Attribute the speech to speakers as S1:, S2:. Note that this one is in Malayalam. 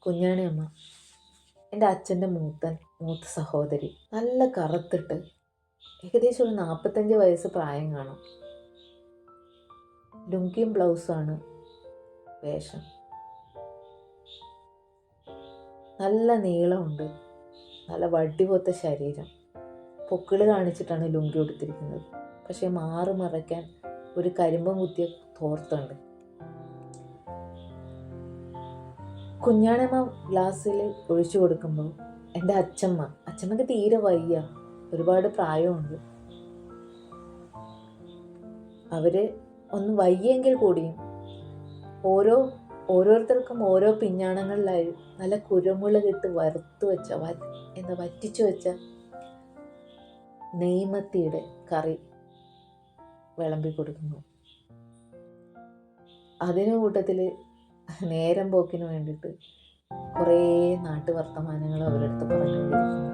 S1: കുഞ്ഞാണിയമ്മ എൻ്റെ അച്ഛൻ്റെ മൂത്ത സഹോദരി. നല്ല കറുത്തിട്ട് ഏകദേശം ഒരു 45 വയസ്സ് പ്രായം കാണും. ലുങ്കിയും ബ്ലൗസാണ് വേഷം. നല്ല നീളമുണ്ട്, നല്ല വടിപൊത്ത ശരീരം. പൊക്കിള് കാണിച്ചിട്ടാണ് ലുങ്കി ഉടുത്തിരിക്കുന്നത്. പക്ഷേ മാറ് മറയ്ക്കാൻ ഒരു കരിമ്പം കുത്തിയ തോർത്തുണ്ട്. കുഞ്ഞാണിയമ്മ ഗ്ലാസ്സിൽ ഒഴിച്ചു കൊടുക്കുമ്പോൾ എൻ്റെ അച്ഛമ്മക്ക് തീരെ വയ്യ, ഒരുപാട് പ്രായമുണ്ട്. അവര് ഒന്ന് വയ്യെങ്കിൽ കൂടിയും ഓരോരുത്തർക്കും ഓരോ പിഞ്ഞാണങ്ങളിലായി നല്ല കുരുമുളകിട്ട് വറ്റിച്ചു വെച്ച നെയ്മത്തിയുടെ കറി വിളമ്പി കൊടുക്കുന്നു. അതിന് കൂട്ടത്തിൽ നേരം പോക്കിന് വേണ്ടിയിട്ട് കുറേ നാട്ടു വർത്തമാനങ്ങൾ അവരടുത്ത് പറഞ്ഞുകൊണ്ടിരിക്കുന്നു.